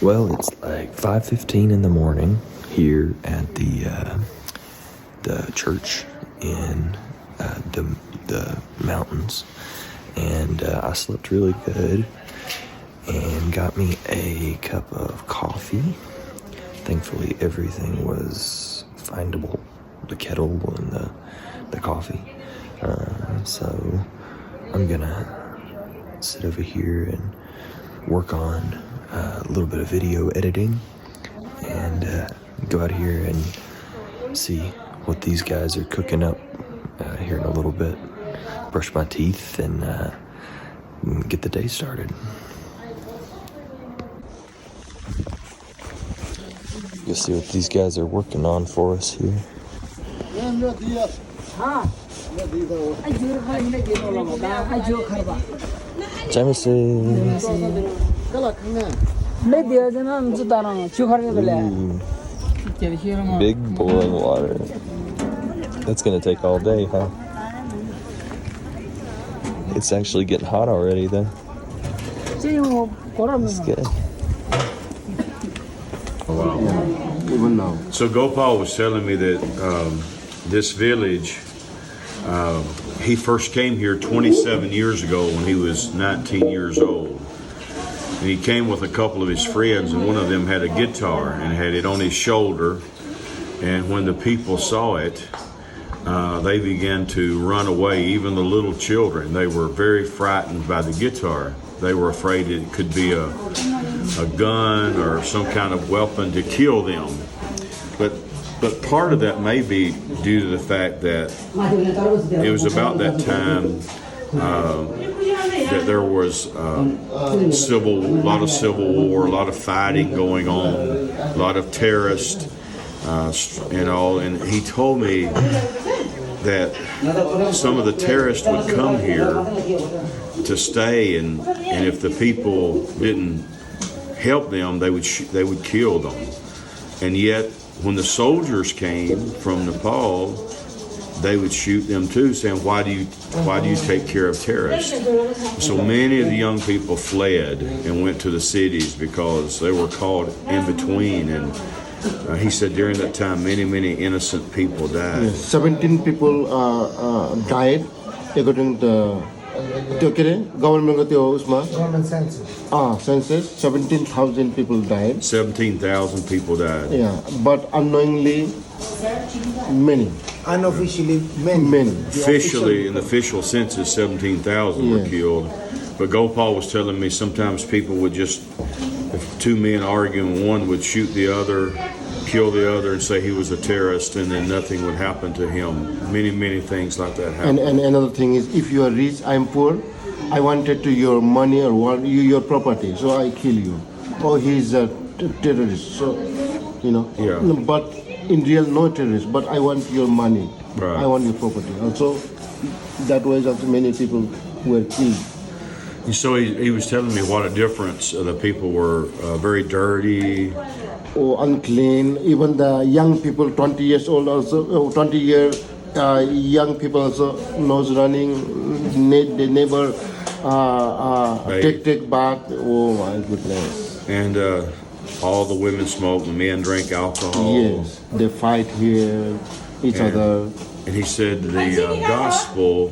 Well, it's like 5:15 in the morning here at the church in the mountains, and I slept really good and got me a cup of coffee. Thankfully, everything was findable, the kettle and the coffee. So I'm gonna sit over here and work on a little bit of video editing and go out here and see what these guys are cooking up here in a little bit. Brush my teeth and get the day started. You'll see what these guys are working on for us here. Big boiling water. That's gonna take all day, huh? It's actually getting hot already though. That's good. Even now. So Gopal was telling me that this village, he first came here 27 years ago when he was 19 years old. And he came with a couple of his friends, and one of them had a guitar and had it on his shoulder. And when the people saw it, they began to run away, even the little children. They were very frightened by the guitar. They were afraid it could be a gun or some kind of weapon to kill them. But part of that may be due to the fact that it was about that time that there was a lot of civil war, a lot of fighting going on, a lot of terrorists and all. And he told me that some of the terrorists would come here to stay, and if the people didn't help them, they would kill them. And yet, when the soldiers came from Nepal, they would shoot them too, saying, "Why do you take care of terrorists?" So many of the young people fled and went to the cities because they were caught in between. And he said during that time, many innocent people died. Yes, 17 people died according to government census. 17,000 people died. 17,000 people died. Yeah, but unknowingly, many. Unofficially, many. Officially, in the official census, 17,000 were killed. But Gopal was telling me sometimes people would just, if two men arguing, one would shoot the other, kill the other, and say he was a terrorist, and then nothing would happen to him. Many things like that happen. And another thing is, if you are rich, I'm poor, I wanted to your money or your property, so I kill you. Oh, he's a terrorist, so, Yeah. But in real, no terrorist, but I want your money. Right. I want your property. Also, that way also many people were killed. So he was telling me what a difference. The people were very dirty. Oh, unclean. Even the young people, 20 years old also, 20-year young people also nose running. They never take bath. Oh my goodness. And all the women smoke, the men drink alcohol. Yes, they fight here, each other. And he said the gospel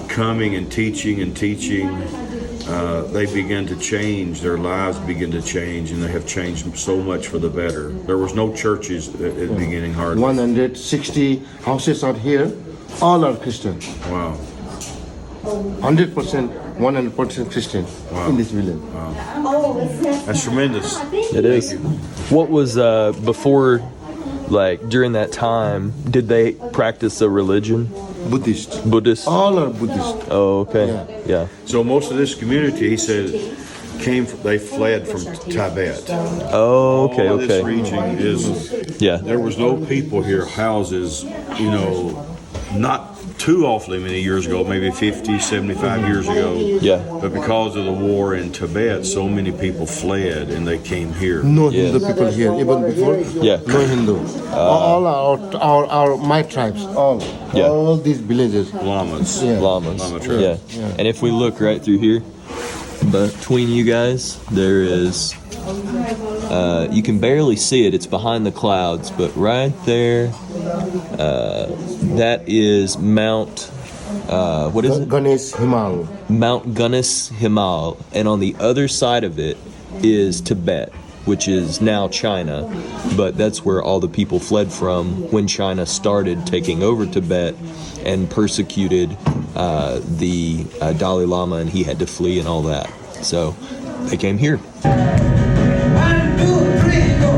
coming and teaching, they begin to change, their lives begin to change, and they have changed so much for the better. There was no churches at the beginning hardly. 160 houses are here, all are Christian. Wow. 100% Christian in this village. Wow. That's tremendous. It is. What was before, like during that time, did they practice a religion? Buddhist? All are Buddhist. Oh, okay. Yeah. So most of this community, he said, they fled from Tibet. Oh, okay, All of this okay. region is, there was no people here, houses, not too awfully many years ago, maybe 50, 75 years ago. Yeah. But because of the war in Tibet, so many people fled and they came here. No Hindu people here, even before. Yeah. No Hindu. All are my tribes. All. Yeah. All these villages. Lamas. Yeah. Lamas. Lama tribe. Yeah. And if we look right through here, between you guys, there is, you can barely see it, it's behind the clouds, but right there, that is Mount, what is it? Ganesh Himal. Mount Ganesh Himal, and on the other side of it is Tibet, which is now China, but that's where all the people fled from when China started taking over Tibet and persecuted the Dalai Lama, and he had to flee and all that. So they came here. 1, 2, 3, go.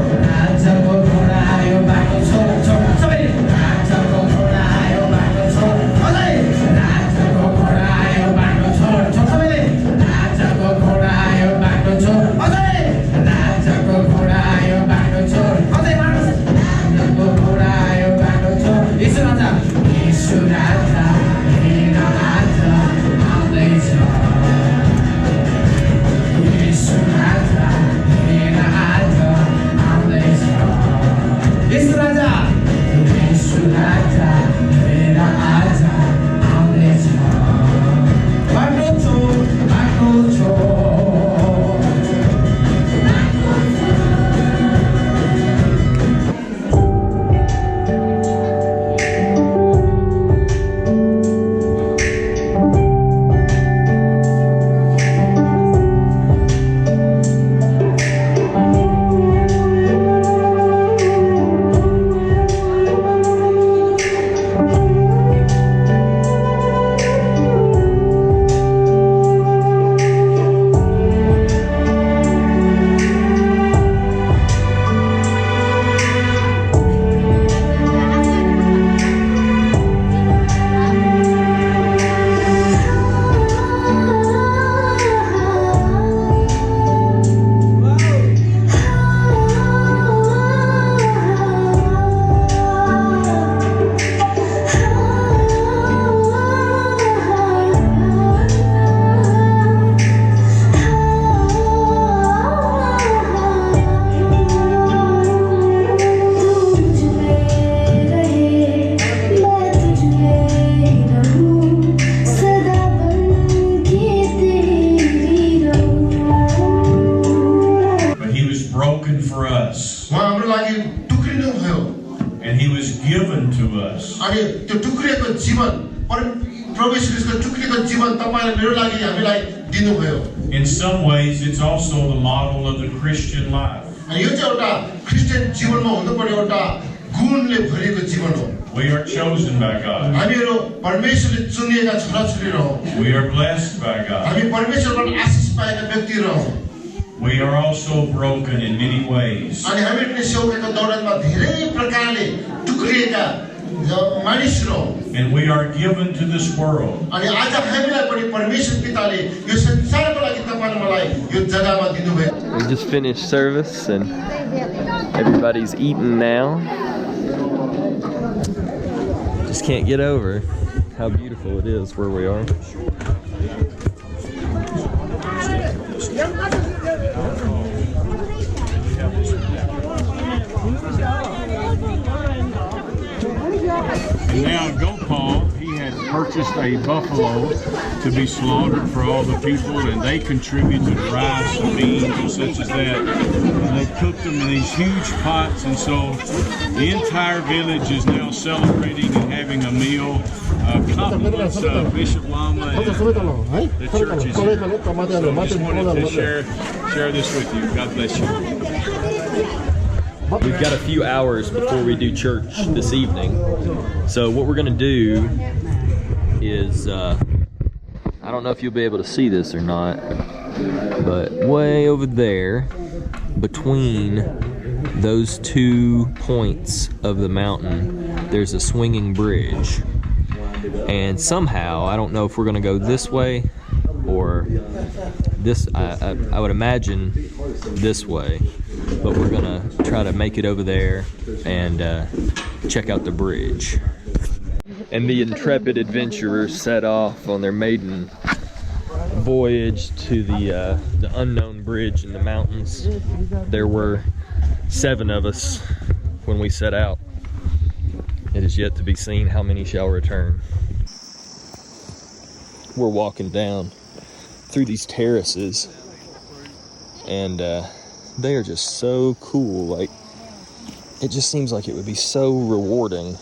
And he was given to us. In some ways, it's also the model of the Christian life. We are chosen by God. We are blessed by God. We are also broken in many ways. And we are given to this world. We just finished service and everybody's eating now. Just can't get over how beautiful it is where we are. And now Gopal, he had purchased a buffalo to be slaughtered for all the people, and they contributed rice and beans and such as that. And they cooked them in these huge pots, and so the entire village is now celebrating and having a meal. Compliments Bishop Lama and the churches here. So I just wanted to share this with you. God bless you. We've got a few hours before we do church this evening. So what we're gonna do is, I don't know if you'll be able to see this or not, but way over there, between those 2 points of the mountain, there's a swinging bridge. And somehow, I don't know if we're gonna go this way or this, I would imagine this way, but we're gonna try to make it over there and check out the bridge. And the intrepid adventurers set off on their maiden voyage to the unknown bridge in the mountains. There were 7 of us when we set out. It is yet to be seen how many shall return. We're walking down through these terraces, and they are just so cool. Like, it just seems like it would be so rewarding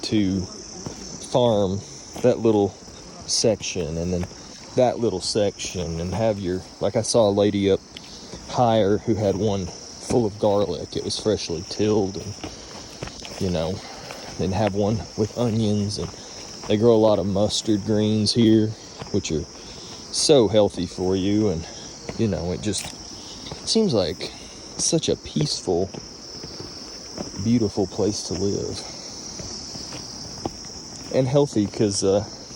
to farm that little section and then that little section, and have your, like, I saw a lady up higher who had one full of garlic. It was freshly tilled, and then have one with onions, and they grow a lot of mustard greens here, which are so healthy for you. And it just seems like such a peaceful, beautiful place to live, and healthy, because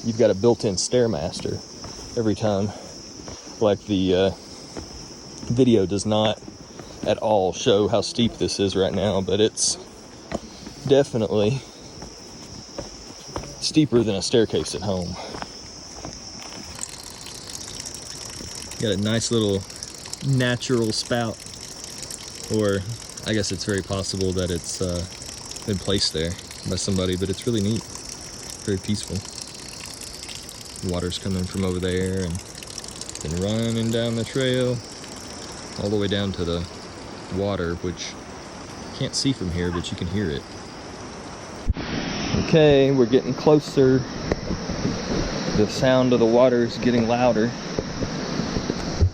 you've got a built-in Stairmaster every time. Like, the video does not at all show how steep this is right now, but it's definitely steeper than a staircase at home. Got a nice little natural spout, or I guess it's very possible that it's been placed there by somebody, but it's really neat, very peaceful. Water's coming from over there and then running down the trail all the way down to the water, which you can't see from here, but you can hear it. Okay, we're getting closer. The sound of the water is getting louder,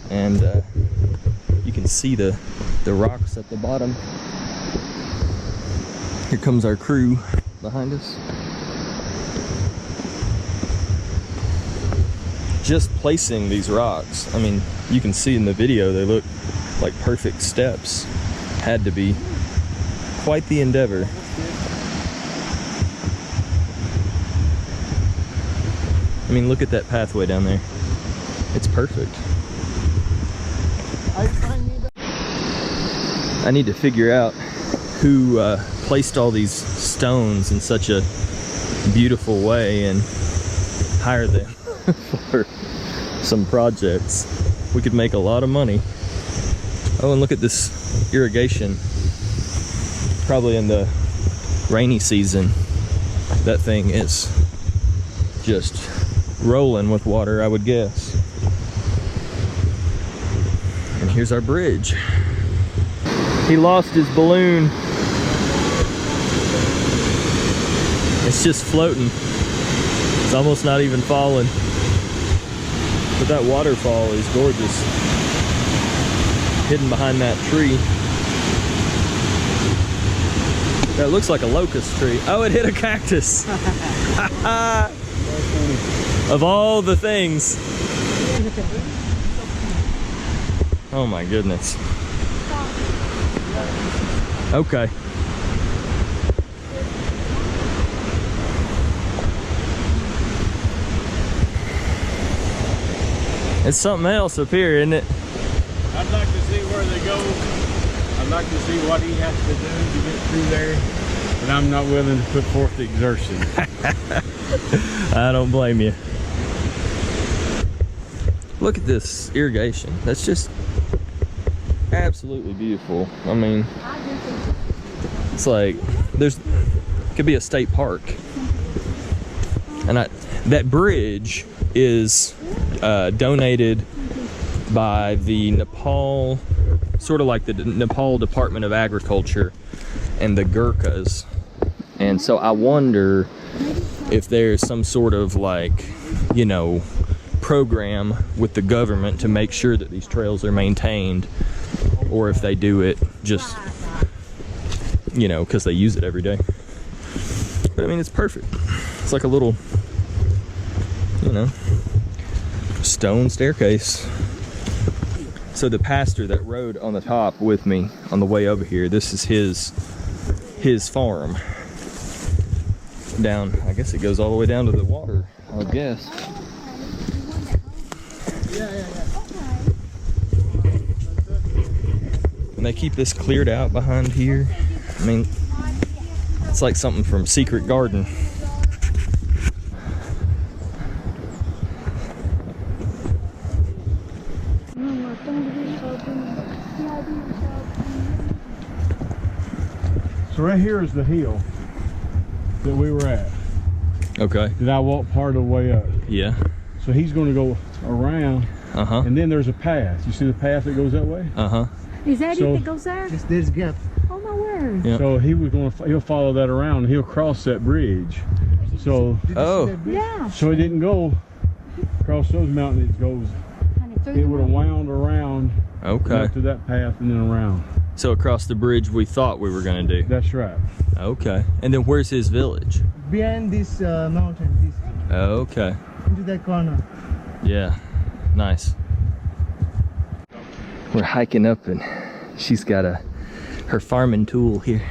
and you can see the rocks at the bottom. Here comes our crew behind us. Just placing these rocks, I mean, you can see in the video they look like perfect steps. Had to be quite the endeavor. I mean, look at that pathway down there. It's perfect. I need to figure out who placed all these stones in such a beautiful way and hire them for some projects. We could make a lot of money. Oh, and look at this irrigation. Probably in the rainy season, that thing is just rolling with water, I would guess. And here's our bridge. He lost his balloon. It's just floating. It's almost not even falling. But that waterfall is gorgeous. Hidden behind that tree. That looks like a locust tree. Oh, it hit a cactus. Of all the things. Oh my goodness. Okay. It's something else up here, isn't it? I'd like to see where they go. I'd like to see what he has to do to get through there, but I'm not willing to put forth the exertion. I don't blame you. Look at this irrigation. That's just absolutely beautiful. I mean, it's like could be a state park. And that bridge is donated by the Nepal, sort of like the Nepal Department of Agriculture and the Gurkhas. And so I wonder if there's some sort of, like, program with the government to make sure that these trails are maintained, or if they do it just, because they use it every day. But I mean, it's perfect. It's like a little, stone staircase. So the pastor that rode on the top with me on the way over here, this is his farm. Down, I guess it goes all the way down to the water, I would guess. And they keep this cleared out behind here. I mean, it's like something from Secret Garden. So right here is the hill that we were at. Okay. That I walked part of the way up. Yeah. So he's going to go around Uh-huh. And then there's a path. You see the path that goes that way? Uh-huh. Is that So- it that goes there? There's gap. Oh my word. Yeah. So he'll follow that around and he'll cross that bridge. So Oh. Yeah. so he didn't go across those mountains. It goes. Kind of through It the would have mountain. wound around Okay. up to that path and then around. So across the bridge we thought we were gonna do. That's right. Okay. And then where's his village? Behind this mountain, this Okay. into that corner. Yeah. Nice. We're hiking up and she's got her farming tool here.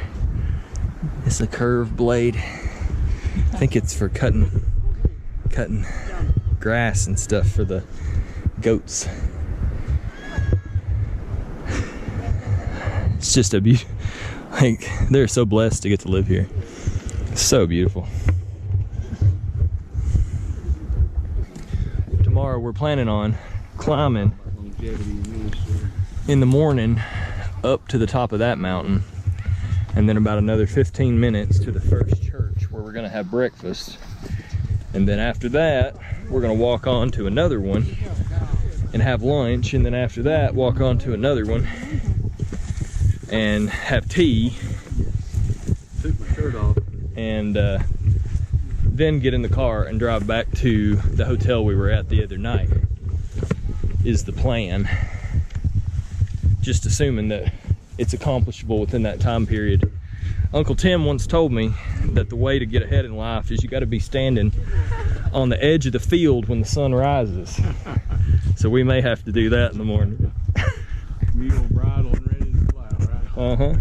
It's a curved blade. I think it's for cutting grass and stuff for the goats. It's just a beauty. Like, they're so blessed to get to live here. It's so beautiful. Tomorrow we're planning on climbing in the morning up to the top of that mountain, and then about another 15 minutes to the first church where we're gonna have breakfast. And then after that, we're gonna walk on to another one and have lunch, and then after that, walk on to another one and have tea. Took my shirt off. And then get in the car and drive back to the hotel we were at the other night, is the plan. Just assuming that it's accomplishable within that time period. Uncle Tim once told me that the way to get ahead in life is you got to be standing on the edge of the field when the sun rises. So we may have to do that in the morning. Mule bridle and ready to fly, right? Uh-huh.